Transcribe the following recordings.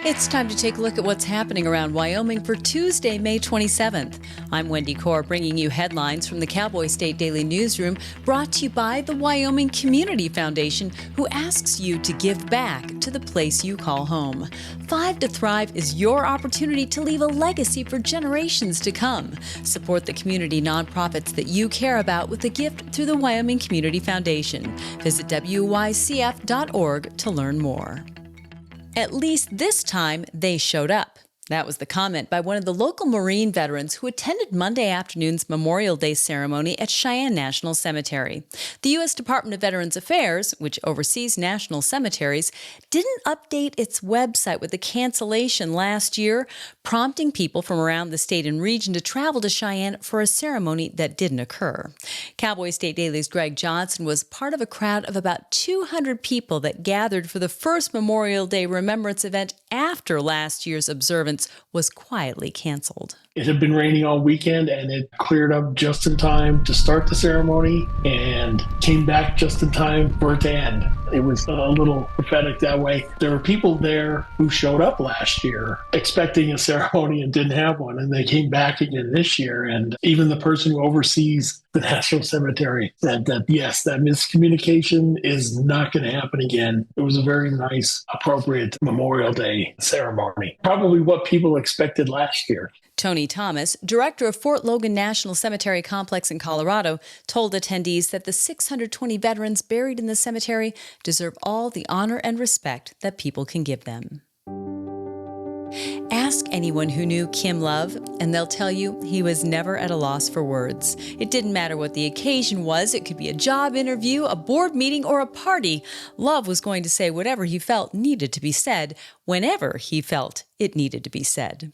It's time to take a look at what's happening around Wyoming for Tuesday, May 27th. I'm Wendy Corr, bringing you headlines from the Cowboy State Daily newsroom, brought to you by the Wyoming Community Foundation, who asks you to give back to the place you call home. 5 to Thrive is your opportunity to leave a legacy for generations to come. Support the community nonprofits that you care about with a gift through the Wyoming Community Foundation. Visit wycf.org to learn more. At least this time, they showed up. That was the comment by one of the local Marine veterans who attended Monday afternoon's Memorial Day ceremony at Cheyenne National Cemetery. The U.S. Department of Veterans Affairs, which oversees national cemeteries, didn't update its website with the cancellation last year, prompting people from around the state and region to travel to Cheyenne for a ceremony that didn't occur. Cowboy State Daily's Greg Johnson was part of a crowd of about 200 people that gathered for the first Memorial Day remembrance event after last year's observance was quietly canceled. It had been raining all weekend and it cleared up just in time to start the ceremony and came back just in time for it to end. It was a little prophetic that way. There were people there who showed up last year expecting a ceremony and didn't have one, and they came back again this year. And even the person who oversees the National Cemetery said that, yes, that miscommunication is not going to happen again. It was a very nice, appropriate Memorial Day ceremony. Probably what people expected last year. Tony Thomas, director of Fort Logan National Cemetery Complex in Colorado, told attendees that the 620 veterans buried in the cemetery deserve all the honor and respect that people can give them. Ask anyone who knew Kim Love, and they'll tell you he was never at a loss for words. It didn't matter what the occasion was. It could be a job interview, a board meeting, or a party. Love was going to say whatever he felt needed to be said, whenever he felt it needed to be said.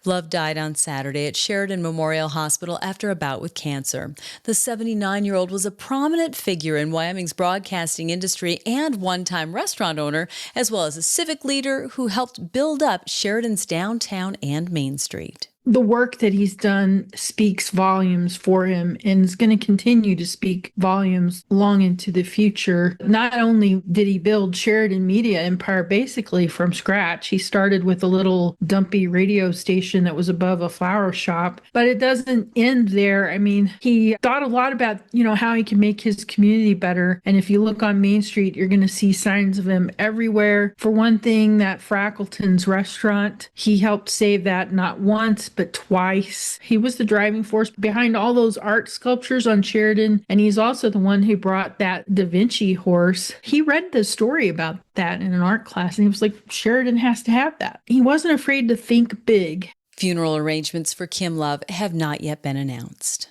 Love died on Saturday at Sheridan Memorial Hospital after a bout with cancer. The 79-year-old was a prominent figure in Wyoming's broadcasting industry and one-time restaurant owner, as well as a civic leader who helped build up Sheridan's downtown and Main Street. The work that he's done speaks volumes for him and is going to continue to speak volumes long into the future. Not only did he build Sheridan Media Empire basically from scratch, he started with a little dumpy radio station that was above a flower shop, but it doesn't end there. I mean, he thought a lot about, how he can make his community better. And if you look on Main Street, you're going to see signs of him everywhere. For one thing, that Frackleton's restaurant, he helped save that not once, but twice. He was the driving force behind all those art sculptures on Sheridan, and he's also the one who brought that Da Vinci horse. He read the story about that in an art class, and he was like, Sheridan has to have that. He wasn't afraid to think big. Funeral arrangements for Kim Love have not yet been announced.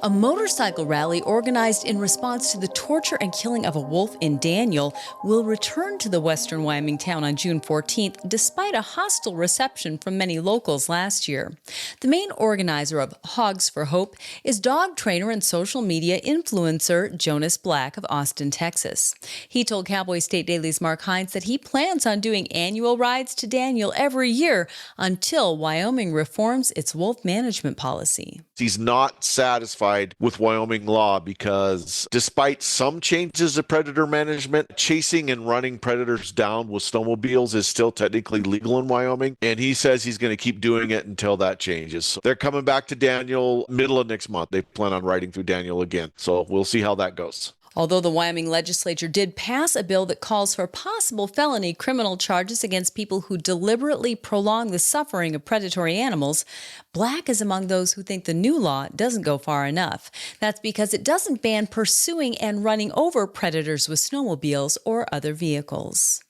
A motorcycle rally organized in response to the torture and killing of a wolf in Daniel will return to the western Wyoming town on June 14th, despite a hostile reception from many locals last year. The main organizer of Hogs for Hope is dog trainer and social media influencer Jonas Black of Austin, Texas. He told Cowboy State Daily's Mark Hines that he plans on doing annual rides to Daniel every year until Wyoming reforms its wolf management policy. He's not satisfied with Wyoming law because despite some changes to predator management, chasing and running predators down with snowmobiles is still technically legal in Wyoming. And he says he's going to keep doing it until that changes. So they're coming back to Daniel middle of next month. They plan on riding through Daniel again. So we'll see how that goes. Although the Wyoming legislature did pass a bill that calls for possible felony criminal charges against people who deliberately prolong the suffering of predatory animals, Black is among those who think the new law doesn't go far enough. That's because it doesn't ban pursuing and running over predators with snowmobiles or other vehicles.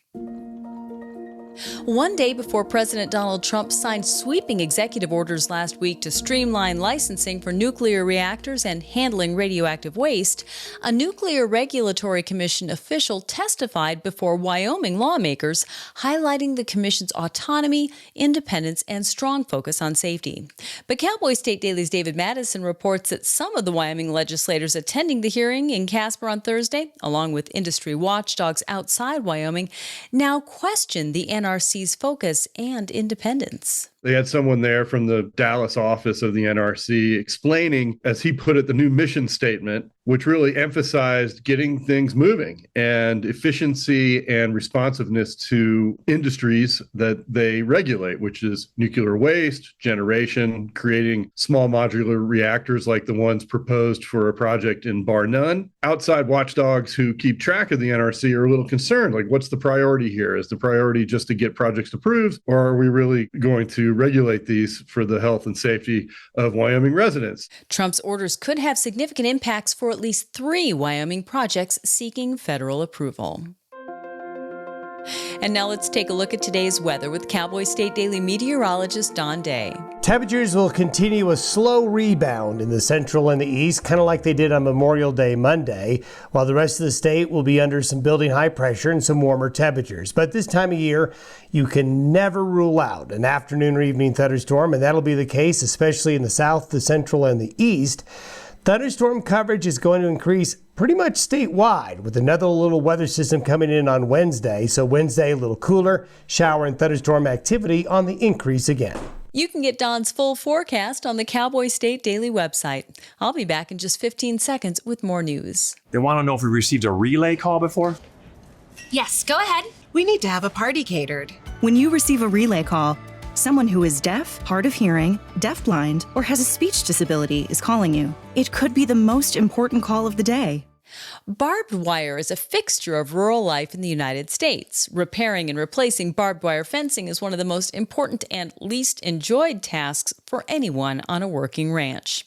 One day before President Donald Trump signed sweeping executive orders last week to streamline licensing for nuclear reactors and handling radioactive waste, a Nuclear Regulatory Commission official testified before Wyoming lawmakers, highlighting the commission's autonomy, independence, and strong focus on safety. But Cowboy State Daily's David Madison reports that some of the Wyoming legislators attending the hearing in Casper on Thursday, along with industry watchdogs outside Wyoming, now question the NRC's focus and independence. They had someone there from the Dallas office of the NRC explaining, as he put it, the new mission statement, which really emphasized getting things moving and efficiency and responsiveness to industries that they regulate, which is nuclear waste, generation, creating small modular reactors like the ones proposed for a project in Bar None. Outside watchdogs who keep track of the NRC are a little concerned, like, what's the priority here? Is the priority just to get projects approved, or are we really going to regulate these for the health and safety of Wyoming residents? Trump's orders could have significant impacts for at least 3 Wyoming projects seeking federal approval. And now let's take a look at today's weather with Cowboy State Daily meteorologist Don Day. Temperatures will continue a slow rebound in the central and the east, kind of like they did on Memorial Day Monday, while the rest of the state will be under some building high pressure and some warmer temperatures. But this time of year, you can never rule out an afternoon or evening thunderstorm, and that'll be the case, especially in the south, the central, and the east. Thunderstorm coverage is going to increase pretty much statewide with another little weather system coming in on Wednesday. So Wednesday, a little cooler, shower and thunderstorm activity on the increase again. You can get Don's full forecast on the Cowboy State Daily website. I'll be back in just 15 seconds with more news. They want to know if we received a relay call before? Yes, go ahead. We need to have a party catered. When you receive a relay call, someone who is deaf, hard of hearing, deafblind, or has a speech disability is calling you. It could be the most important call of the day. Barbed wire is a fixture of rural life in the United States. Repairing and replacing barbed wire fencing is one of the most important and least enjoyed tasks for anyone on a working ranch.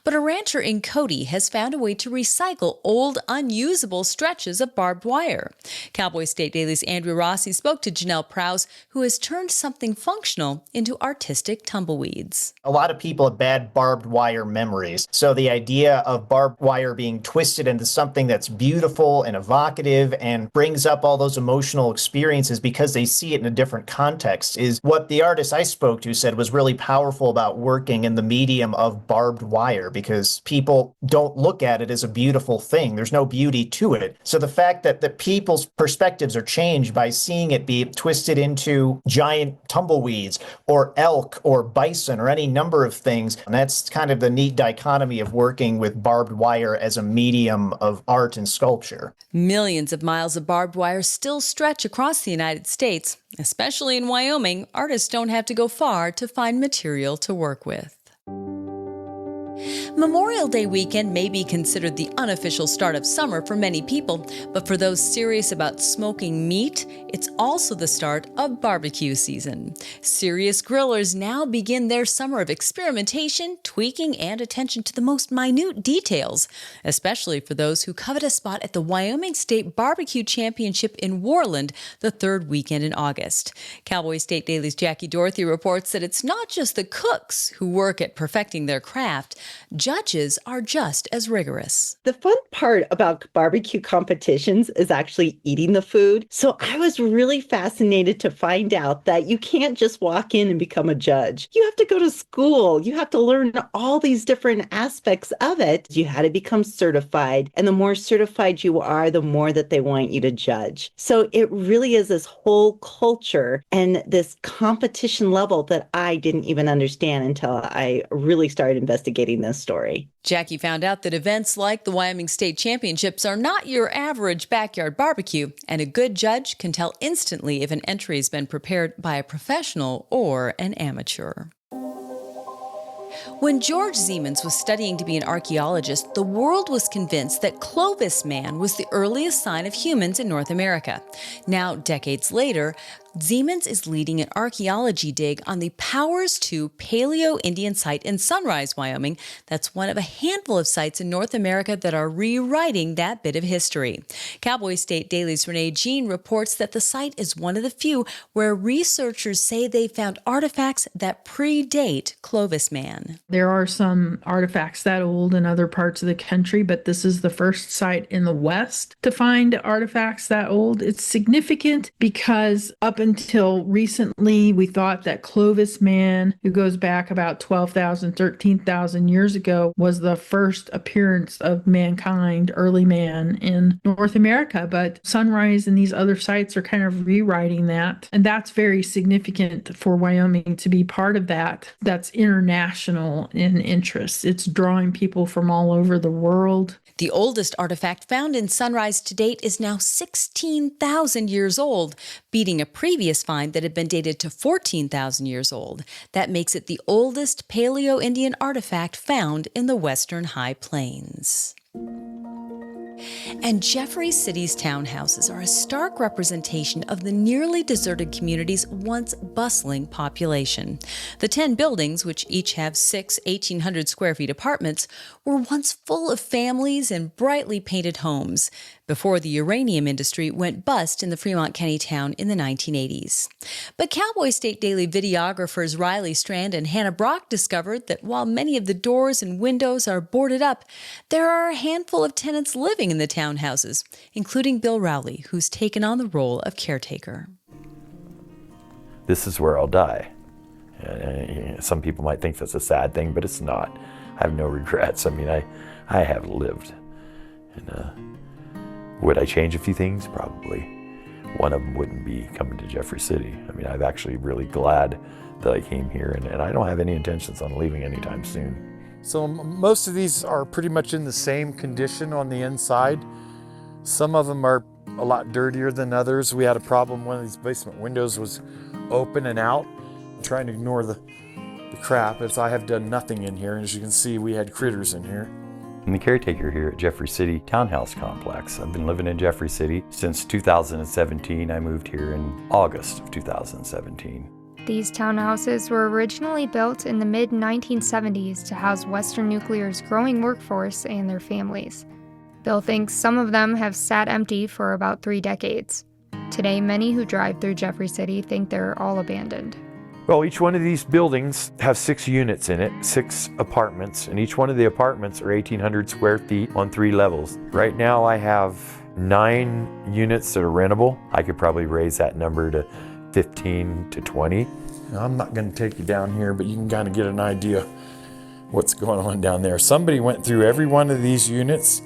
But a rancher in Cody has found a way to recycle old, unusable stretches of barbed wire. Cowboy State Daily's Andrew Rossi spoke to Janelle Prowse, who has turned something functional into artistic tumbleweeds. A lot of people have bad barbed wire memories. So the idea of barbed wire being twisted into something that's beautiful and evocative and brings up all those emotional experiences because they see it in a different context is what the artist I spoke to said was really powerful about working in the medium of barbed wire, because people don't look at it as a beautiful thing. There's no beauty to it. So the fact that the people's perspectives are changed by seeing it be twisted into giant tumbleweeds or elk or bison or any number of things, and that's kind of the neat dichotomy of working with barbed wire as a medium of art and sculpture. Millions of miles of barbed wire still stretch across the United States. Especially in Wyoming, artists don't have to go far to find material to work with. Memorial Day weekend may be considered the unofficial start of summer for many people, but for those serious about smoking meat, it's also the start of barbecue season. Serious grillers now begin their summer of experimentation, tweaking, and attention to the most minute details, especially for those who covet a spot at the Wyoming State Barbecue Championship in Worland the third weekend in August. Cowboy State Daily's Jackie Dorothy reports that it's not just the cooks who work at perfecting their craft. Judges are just as rigorous. The fun part about barbecue competitions is actually eating the food. So I was really fascinated to find out that you can't just walk in and become a judge. You have to go to school. You have to learn all these different aspects of it. You had to become certified. And the more certified you are, the more that they want you to judge. So it really is this whole culture and this competition level that I didn't even understand until I really started investigating this story. Jackie found out that events like the Wyoming State Championships are not your average backyard barbecue, and a good judge can tell instantly if an entry has been prepared by a professional or an amateur. When George Siemens was studying to be an archaeologist, the world was convinced that Clovis man was the earliest sign of humans in North America. Now, decades later, Siemens is leading an archaeology dig on the Powers II Paleo-Indian site in Sunrise, Wyoming. That's one of a handful of sites in North America that are rewriting that bit of history. Cowboy State Daily's Renee Jean reports that the site is one of the few where researchers say they found artifacts that predate Clovis man. There are some artifacts that old in other parts of the country, but this is the first site in the West to find artifacts that old. It's significant because up until recently, we thought that Clovis man, who goes back about 12,000, 13,000 years ago, was the first appearance of mankind, early man, in North America. But Sunrise and these other sites are kind of rewriting that. And that's very significant for Wyoming to be part of that. That's international in interest. It's drawing people from all over the world. The oldest artifact found in Sunrise to date is now 16,000 years old, beating a previous find that had been dated to 14,000 years old. That makes it the oldest Paleo-Indian artifact found in the Western High Plains. And Jeffrey City's townhouses are a stark representation of the nearly deserted community's once bustling population. The 10 buildings, which each have 6 1,800 square feet apartments, were once full of families and brightly painted homes before the uranium industry went bust in the Fremont County town in the 1980s. But Cowboy State Daily videographers Riley Strand and Hannah Brock discovered that while many of the doors and windows are boarded up, there are a handful of tenants living in the townhouses, including Bill Rowley, who's taken on the role of caretaker. This is where I'll die. Some people might think that's a sad thing, but it's not. I have no regrets. I mean, I have lived. And would I change a few things? Probably. One of them wouldn't be coming to Jeffrey City. I mean, I'm actually really glad that I came here, and I don't have any intentions on leaving anytime soon. So most of these are pretty much in the same condition on the inside. Some of them are a lot dirtier than others. We had a problem, one of these basement windows was open and out. I'm trying to ignore the crap, as I have done nothing in here. And as you can see, we had critters in here. I'm the caretaker here at Jeffrey City Townhouse Complex. I've been living in Jeffrey City since 2017. I moved here in August of 2017. These townhouses were originally built in the mid-1970s to house Western Nuclear's growing workforce and their families. Bill thinks some of them have sat empty for about 3 decades. Today, many who drive through Jeffrey City think they're all abandoned. Well, each one of these buildings have 6 units in it, 6 apartments, and each one of the apartments are 1,800 square feet on 3 levels. Right now I have 9 units that are rentable. I could probably raise that number to 15 to 20. Now, I'm not going to take you down here, but you can kind of get an idea what's going on down there. Somebody went through every one of these units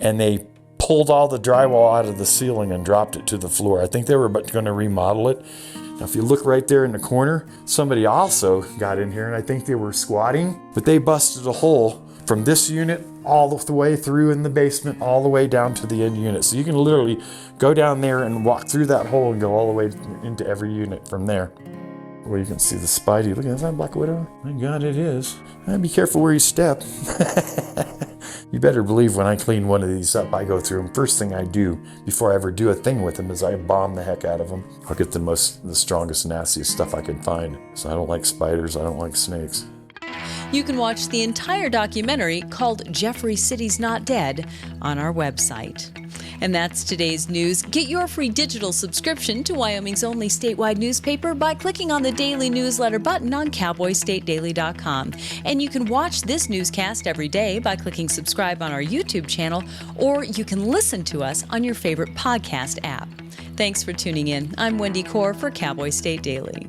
and they pulled all the drywall out of the ceiling and dropped it to the floor. I think they were going to remodel it. Now, if you look right there in the corner, somebody also got in here and I think they were squatting, but they busted a hole from this unit all the way through in the basement, all the way down to the end unit. So you can literally go down there and walk through that hole and go all the way into every unit from there. Well, you can see the Spidey. Look at that Black Widow. My God, it is. Be careful where you step. You better believe when I clean one of these up, I go through them. First thing I do before I ever do a thing with them is I bomb the heck out of them. I'll get the strongest, nastiest stuff I can find. So I don't like spiders. I don't like snakes. You can watch the entire documentary called Jeffrey City's Not Dead on our website. And that's today's news. Get your free digital subscription to Wyoming's only statewide newspaper by clicking on the daily newsletter button on cowboystatedaily.com. And you can watch this newscast every day by clicking subscribe on our YouTube channel, or you can listen to us on your favorite podcast app. Thanks for tuning in. I'm Wendy Corr for Cowboy State Daily.